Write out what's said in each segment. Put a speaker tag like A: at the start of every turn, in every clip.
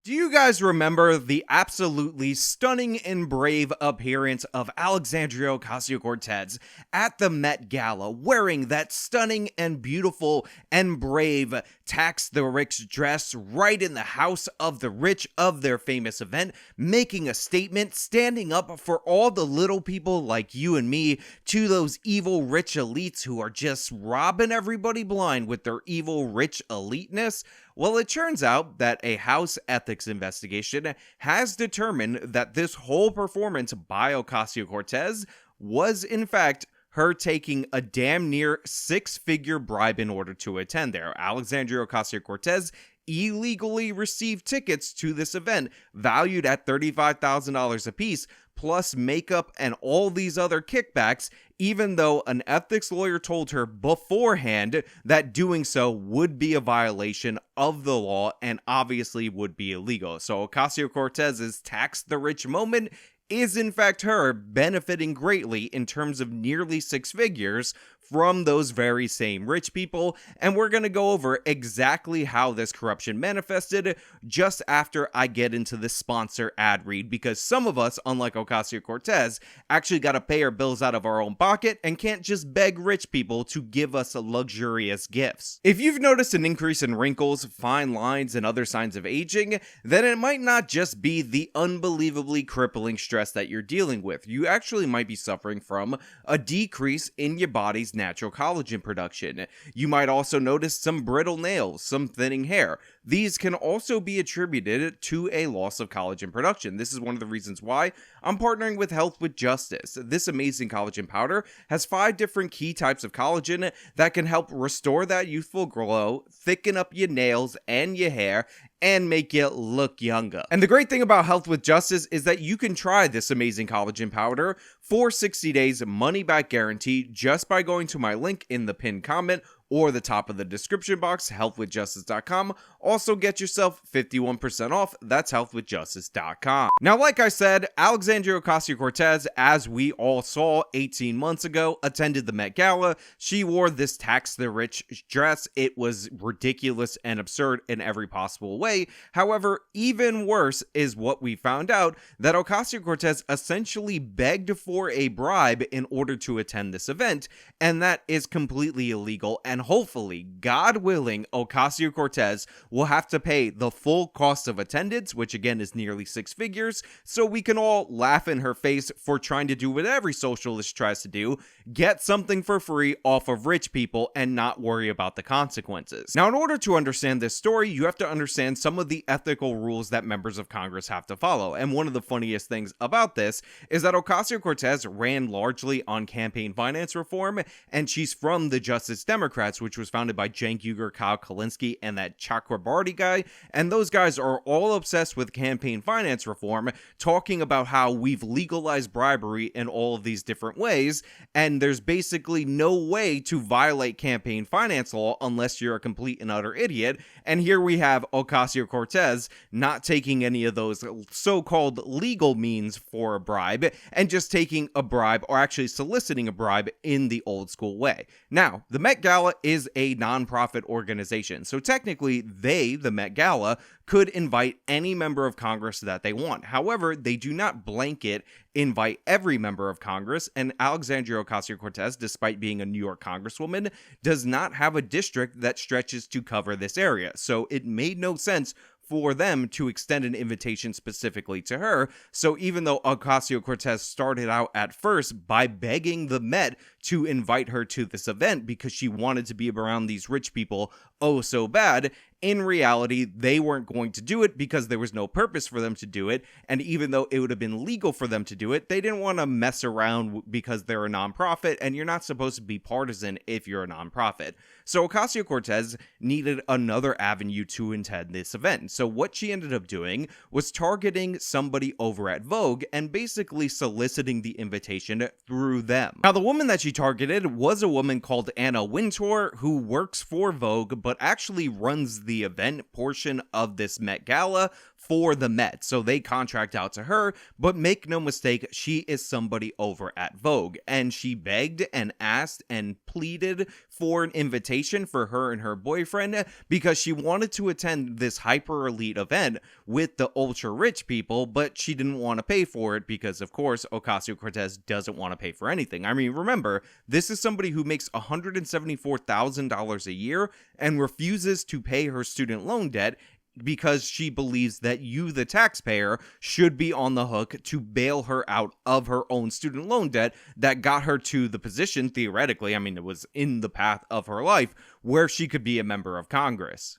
A: Do you guys remember the absolutely stunning and brave appearance of Alexandria Ocasio-Cortez at the Met Gala, wearing that stunning and beautiful and brave tax the rich dress right in the house of the rich of their famous event, making a statement, standing up for all the little people like you and me to those evil rich elites who are just robbing everybody blind with their evil rich eliteness? Well, it turns out that a House ethics investigation has determined that this whole performance by Ocasio-Cortez was, in fact, her taking a damn near six-figure bribe in order to attend there. Alexandria Ocasio-Cortez illegally received tickets to this event valued at $35,000 apiece, plus makeup and all these other kickbacks, even though an ethics lawyer told her beforehand that doing so would be a violation of the law and obviously would be illegal. So Ocasio-Cortez's tax the rich moment is in fact her benefiting greatly in terms of nearly six figures from those very same rich people, and we're going to go over exactly how this corruption manifested just after I get into the sponsor ad read, because some of us, unlike Ocasio-Cortez, actually got to pay our bills out of our own pocket and can't just beg rich people to give us luxurious gifts. If you've noticed an increase in wrinkles, fine lines, and other signs of aging, then it might not just be the unbelievably crippling stress that you're dealing with. You actually might be suffering from a decrease in your body's natural collagen production. You might also notice some brittle nails, some thinning hair. These can also be attributed to a loss of collagen production. This is one of the reasons why I'm partnering with Health with Justice. This amazing collagen powder has 5 different key types of collagen that can help restore that youthful glow, thicken up your nails and your hair, and make you look younger. And the great thing about Health with Justice is that you can try this amazing collagen powder for 60 days money back guarantee just by going to my link in the pinned comment or the top of the description box, healthwithjustice.com. Also get yourself 51% off. That's healthwithjustice.com. Now, like I said, Alexandria Ocasio-Cortez, as we all saw 18 months ago, attended the Met Gala. She wore this tax the rich dress. It was ridiculous and absurd in every possible way. However, even worse is what we found out, that Ocasio-Cortez essentially begged for a bribe in order to attend this event, and that is completely illegal. And hopefully, God willing, Ocasio-Cortez will have to pay the full cost of attendance, which again is nearly 6 figures, so we can all laugh in her face for trying to do what every socialist tries to do, get something for free off of rich people and not worry about the consequences. Now, in order to understand this story, you have to understand some of the ethical rules that members of Congress have to follow. And one of the funniest things about this is that Ocasio-Cortez ran largely on campaign finance reform, and she's from the Justice Democrats, which was founded by Cenk Uygur, Kyle Kalinske, and that Chakrabarty guy, and those guys are all obsessed with campaign finance reform, talking about how we've legalized bribery in all of these different ways, and there's basically no way to violate campaign finance law unless you're a complete and utter idiot. And here we have Ocasio-Cortez not taking any of those so-called legal means for a bribe and just taking a bribe, or actually soliciting a bribe, in the old school way. Now, the Met Gala is a non-profit organization, so technically they, the Met Gala, could invite any member of Congress that they want. However, they do not blanket invite every member of Congress, and Alexandria Ocasio-Cortez, despite being a New York Congresswoman, does not have a district that stretches to cover this area, so it made no sense for them to extend an invitation specifically to her. So even though Ocasio-Cortez started out at first by begging the Met to invite her to this event because she wanted to be around these rich people oh so bad, in reality, they weren't going to do it because there was no purpose for them to do it, and even though it would have been legal for them to do it, they didn't want to mess around because they're a nonprofit, and you're not supposed to be partisan if you're a nonprofit. So Ocasio-Cortez needed another avenue to attend this event, so what she ended up doing was targeting somebody over at Vogue and basically soliciting the invitation through them. Now, the woman that she targeted was a woman called Anna Wintour, who works for Vogue, but actually runs the event portion of this Met Gala for the Met, so they contract out to her, but make no mistake, she is somebody over at Vogue, and she begged and asked and pleaded for an invitation for her and her boyfriend because she wanted to attend this hyper elite event with the ultra rich people, but she didn't want to pay for it because, of course, Ocasio-Cortez doesn't want to pay for anything. I mean, remember, this is somebody who makes $174,000 a year and refuses to pay her student loan debt because she believes that you, the taxpayer, should be on the hook to bail her out of her own student loan debt that got her to the position, theoretically, I mean, it was in the path of her life, where she could be a member of Congress.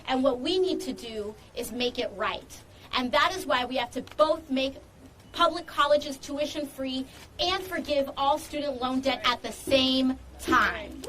B: And what we need to do is make it right. And that is why we have to both make public colleges tuition free and forgive all student loan debt at the same time.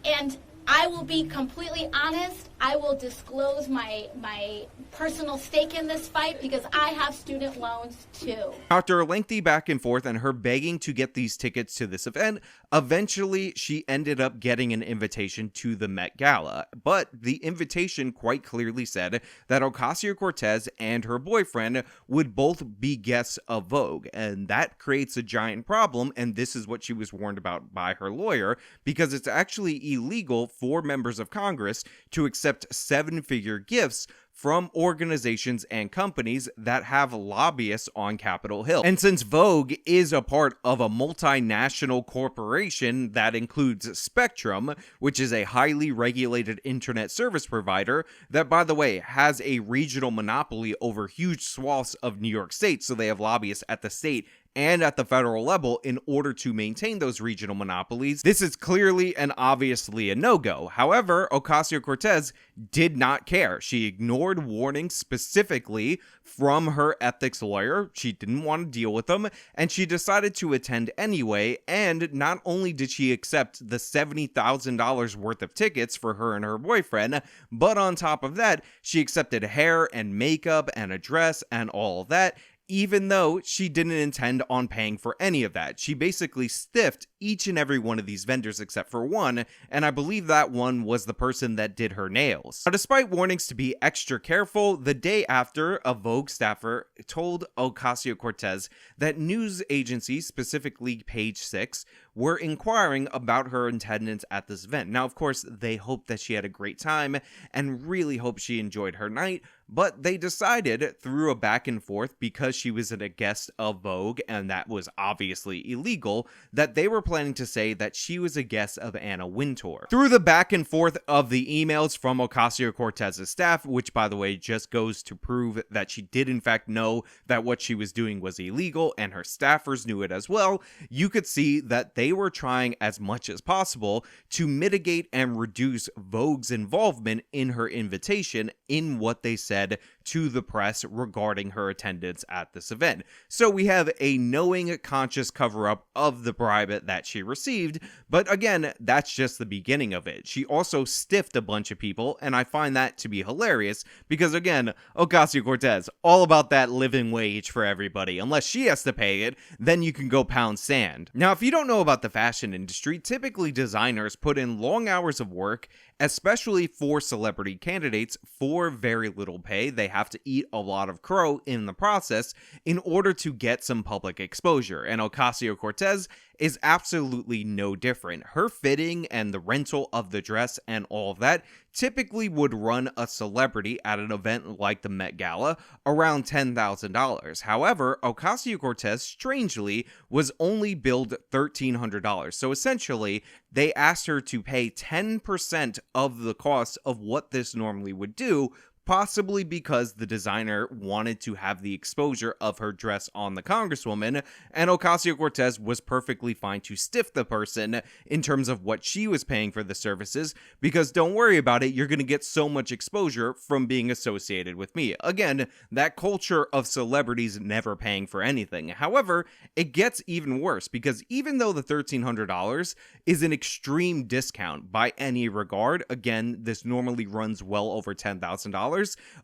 B: And I will be completely honest. I will disclose my personal stake in this fight because I have student loans too.
A: After a lengthy back and forth and her begging to get these tickets to this event, eventually she ended up getting an invitation to the Met Gala. But the invitation quite clearly said that Ocasio-Cortez and her boyfriend would both be guests of Vogue. And that creates a giant problem, and this is what she was warned about by her lawyer, because it's actually illegal for members of Congress to accept seven-figure gifts from organizations and companies that have lobbyists on Capitol Hill. And since Vogue is a part of a multinational corporation that includes Spectrum, which is a highly regulated internet service provider that, by the way, has a regional monopoly over huge swaths of New York State, so they have lobbyists at the state and at the federal level in order to maintain those regional monopolies, this is clearly and obviously a no-go. However, Ocasio-Cortez did not care. She ignored warnings specifically from her ethics lawyer. She didn't want to deal with them, and she decided to attend anyway, and not only did she accept the $70,000 worth of tickets for her and her boyfriend, but on top of that, she accepted hair and makeup and a dress and all of that, even though she didn't intend on paying for any of that. She basically stiffed each and every one of these vendors except for one, and I believe that one was the person that did her nails. Now, despite warnings to be extra careful, the day after, a Vogue staffer told Ocasio-Cortez that news agencies, specifically Page 6, were inquiring about her attendance at this event. Now, of course, they hoped that she had a great time and really hoped she enjoyed her night, but they decided through a back and forth, because she was a guest of Vogue and that was obviously illegal, that they were planning to say that she was a guest of Anna Wintour. Through the back and forth of the emails from Ocasio-Cortez's staff, which by the way just goes to prove that she did in fact know that what she was doing was illegal and her staffers knew it as well, you could see that they were trying as much as possible to mitigate and reduce Vogue's involvement in her invitation in what they said to the press regarding her attendance at this event. So we have a knowing, conscious cover-up of the bribe that she received, but again, that's just the beginning of it. She also stiffed a bunch of people, and I find that to be hilarious, because again, Ocasio-Cortez, all about that living wage for everybody. Unless she has to pay it, then you can go pound sand. Now, if you don't know about the fashion industry, typically designers put in long hours of work, especially for celebrity candidates, for very little pay. They have to eat a lot of crow in the process in order to get some public exposure, and Ocasio-Cortez is absolutely no different. Her fitting and the rental of the dress and all of that typically would run a celebrity at an event like the Met Gala around $10,000. However, Ocasio-Cortez, strangely, was only billed $1,300. So essentially, they asked her to pay 10% of the cost of what this normally would do, possibly because the designer wanted to have the exposure of her dress on the Congresswoman, and Ocasio-Cortez was perfectly fine to stiff the person in terms of what she was paying for the services, because don't worry about it, you're going to get so much exposure from being associated with me. Again, that culture of celebrities never paying for anything. However, it gets even worse, because even though the $1,300 is an extreme discount by any regard, again, this normally runs well over $10,000,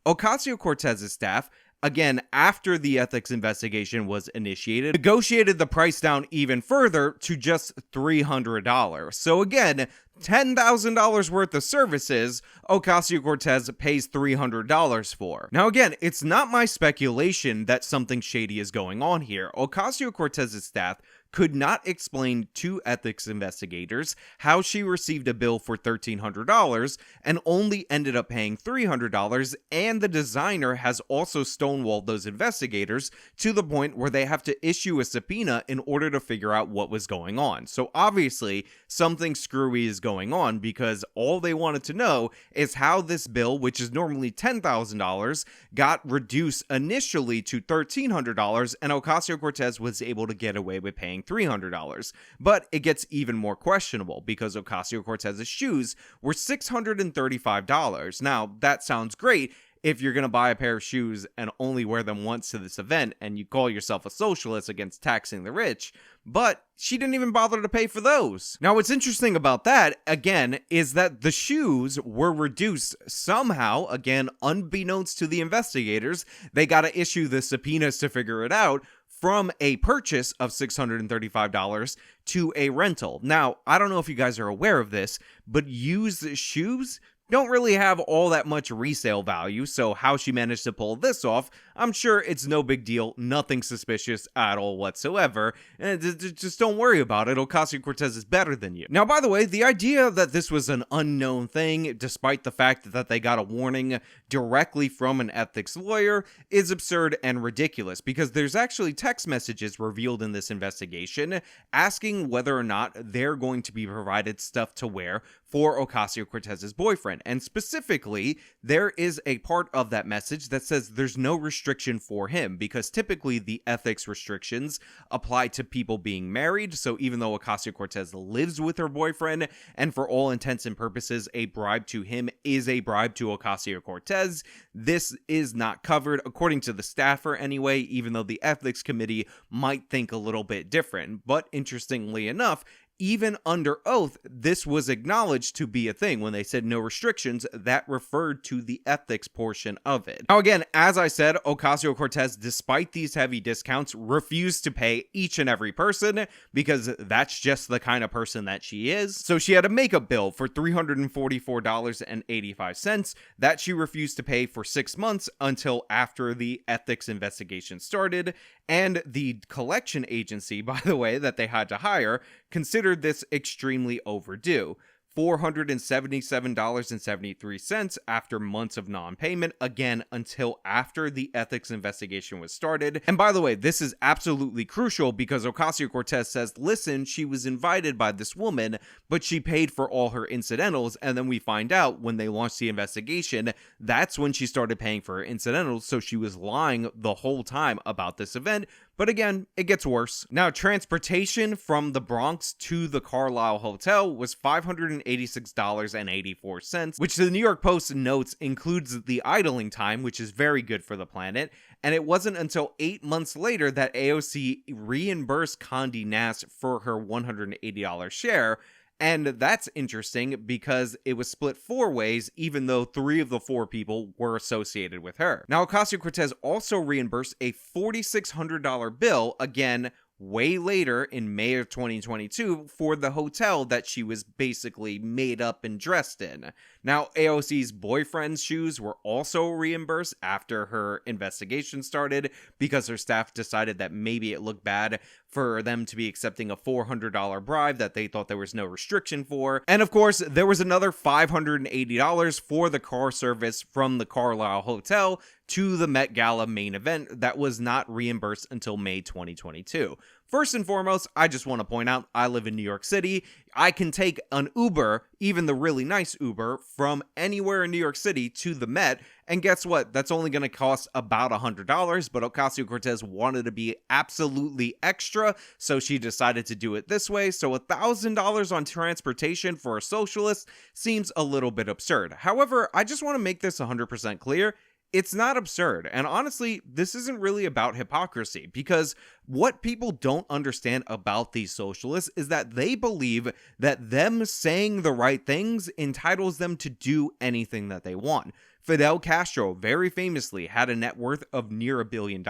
A: Ocasio-Cortez's staff again, after the ethics investigation was initiated, negotiated the price down even further to just $300. So again, $10,000 worth of services, Ocasio-Cortez pays $300 for. Now again, it's not my speculation that something shady is going on here. Ocasio-Cortez's staff could not explain to ethics investigators how she received a bill for $1,300 and only ended up paying $300, and the designer has also stonewalled those investigators to the point where they have to issue a subpoena in order to figure out what was going on. So obviously, something screwy is going on, because all they wanted to know is how this bill, which is normally $10,000, got reduced initially to $1,300, and Ocasio-Cortez was able to get away with paying $300. But it gets even more questionable, because Ocasio-Cortez's shoes were $635. Now, that sounds great if you're going to buy a pair of shoes and only wear them once to this event and you call yourself a socialist against taxing the rich, but she didn't even bother to pay for those. Now, what's interesting about that, again, is that the shoes were reduced somehow, again, unbeknownst to the investigators. They got to issue the subpoenas to figure it out, from a purchase of $635 to a rental. Now, I don't know if you guys are aware of this, but used shoes don't really have all that much resale value, so how she managed to pull this off, I'm sure it's no big deal, nothing suspicious at all whatsoever, and just don't worry about it. Ocasio-Cortez is better than you. Now, by the way, the idea that this was an unknown thing, despite the fact that they got a warning directly from an ethics lawyer, is absurd and ridiculous, because there's actually text messages revealed in this investigation asking whether or not they're going to be provided stuff to wear for Ocasio-Cortez's boyfriend. And specifically, there is a part of that message that says there's no restriction for him, because typically the ethics restrictions apply to people being married. So even though Ocasio-Cortez lives with her boyfriend, and for all intents and purposes, a bribe to him is a bribe to Ocasio-Cortez, this is not covered, according to the staffer anyway, even though the ethics committee might think a little bit different. But interestingly enough, even under oath, this was acknowledged to be a thing. When they said no restrictions, that referred to the ethics portion of it. Now again, as I said, Ocasio-Cortez, despite these heavy discounts, refused to pay each and every person, because that's just the kind of person that she is. So she had a makeup bill for $344.85 that she refused to pay for 6 months until after the ethics investigation started. And the collection agency, by the way, that they had to hire, considered this extremely overdue. $477.73 after months of non-payment, again, until after the ethics investigation was started. And by the way, this is absolutely crucial, because Ocasio-Cortez says, listen, she was invited by this woman, but she paid for all her incidentals. And then we find out when they launched the investigation, that's when she started paying for her incidentals. So she was lying the whole time about this event. But again, it gets worse. Now, transportation from the Bronx to the Carlisle Hotel was $586.84, which the New York Post notes includes the idling time, which is very good for the planet. And it wasn't until 8 months later that AOC reimbursed Condé Nast for her $180 share. And that's interesting, because it was split 4 ways, even though 3 of the 4 people were associated with her. Now, Ocasio-Cortez also reimbursed a $4,600 bill, again, way later in May of 2022, for the hotel that she was basically made up and dressed in. Now, AOC's Boyfriend's shoes were also reimbursed after her investigation started, because her staff decided that maybe it looked bad for them to be accepting a $400 bribe that they thought there was no restriction for. And of course, there was another $580 for the car service from the Carlisle Hotel to the Met Gala main event that was not reimbursed until May 2022. First and foremost, I just want to point out, I live in New York City. I can take an Uber, even the really nice Uber, from anywhere in New York City to the Met, and guess what? That's only going to cost about $100, but Ocasio-Cortez wanted to be absolutely extra, so she decided to do it this way. So $1,000 on transportation for a socialist seems a little bit absurd. However, I just want to make this 100% clear. It's not absurd, and honestly, this isn't really about hypocrisy, because What people don't understand about these socialists is that they believe that them saying the right things entitles them to do anything that they want. Fidel Castro very famously had a net worth of near $1 billion,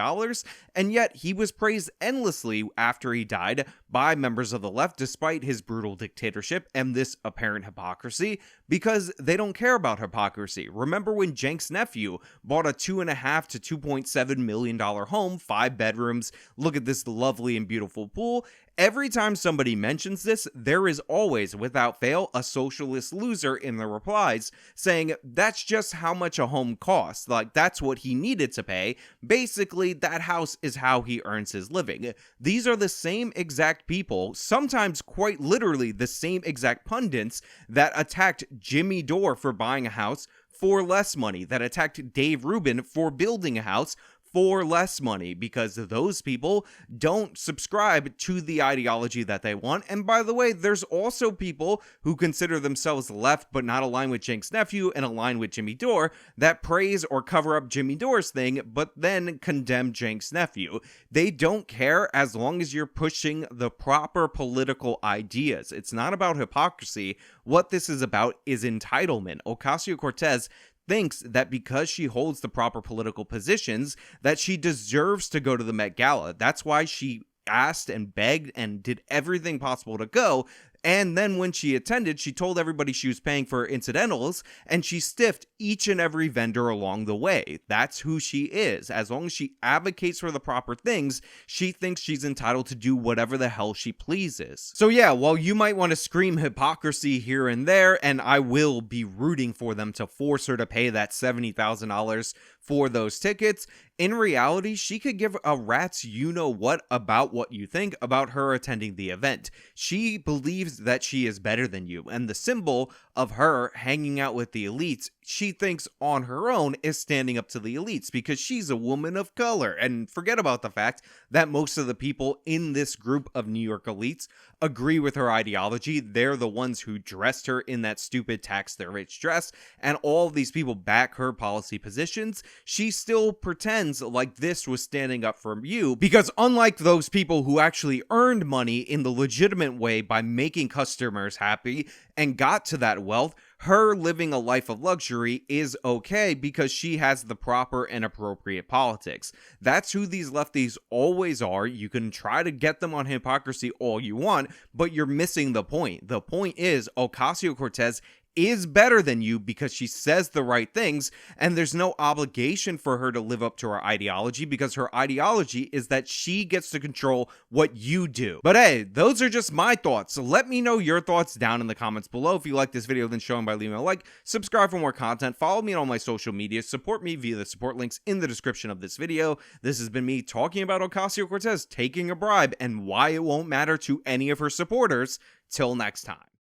A: and yet he was praised endlessly after he died by members of the left despite his brutal dictatorship and this apparent hypocrisy, because they don't care about hypocrisy. Remember when Cenk's nephew bought a $2.5 to $2.7 million home, 5 bedrooms, look at this lovely and beautiful pool. Every time somebody mentions this, there is always, without fail, a socialist loser in the replies saying that's just how much a home costs. Like, that's what he needed to pay. Basically, that house is how he earns his living. These are the same exact people, sometimes quite literally the same exact pundits, that attacked Jimmy Dore for buying a house for less money, that attacked Dave Rubin for building a house for less money, because those people don't subscribe to the ideology that they want. And by the way, there's also people who consider themselves left but not aligned with Cenk's nephew and aligned with Jimmy Dore that praise or cover up Jimmy Dore's thing but then condemn Cenk's nephew. They don't care as long as you're pushing the proper political ideas. It's not about hypocrisy. What this is about is entitlement. Ocasio-Cortez thinks that because she holds the proper political positions that she deserves to go to the Met Gala. That's why she asked and begged and did everything possible to go. And then when she attended, she told everybody she was paying for incidentals, and she stiffed each and every vendor along the way. That's who she is. As long as she advocates for the proper things, she thinks she's entitled to do whatever the hell she pleases. So yeah, while you might want to scream hypocrisy here and there, and I will be rooting for them to force her to pay that $70,000 for those tickets, in reality, she could give a rat's you-know-what about what you think about her attending the event. She believes that she is better than you, and the symbol of her hanging out with the elites, she thinks on her own is standing up to the elites because she's a woman of color. And forget about the fact that most of the people in this group of New York elites agree with her ideology. They're the ones who dressed her in that stupid tax the rich dress, and all of these people back her policy positions. She still pretends like this was standing up for you, because unlike those people who actually earned money in the legitimate way by making customers happy and got to that wealth, her living a life of luxury is okay because she has the proper and appropriate politics. That's who these lefties always are. You can try to get them on hypocrisy all you want, but you're missing the point. The point is Ocasio-Cortez is better than you because she says the right things, and there's no obligation for her to live up to her ideology because her ideology is that she gets to control what you do. But hey, those are just my thoughts. So let me know your thoughts down in the comments below. If you like this video, then show them by leaving a like, subscribe for more content, follow me on all my social media, support me via the support links in the description of this video. This has been me talking about Ocasio-Cortez taking a bribe and why it won't matter to any of her supporters. Till next time.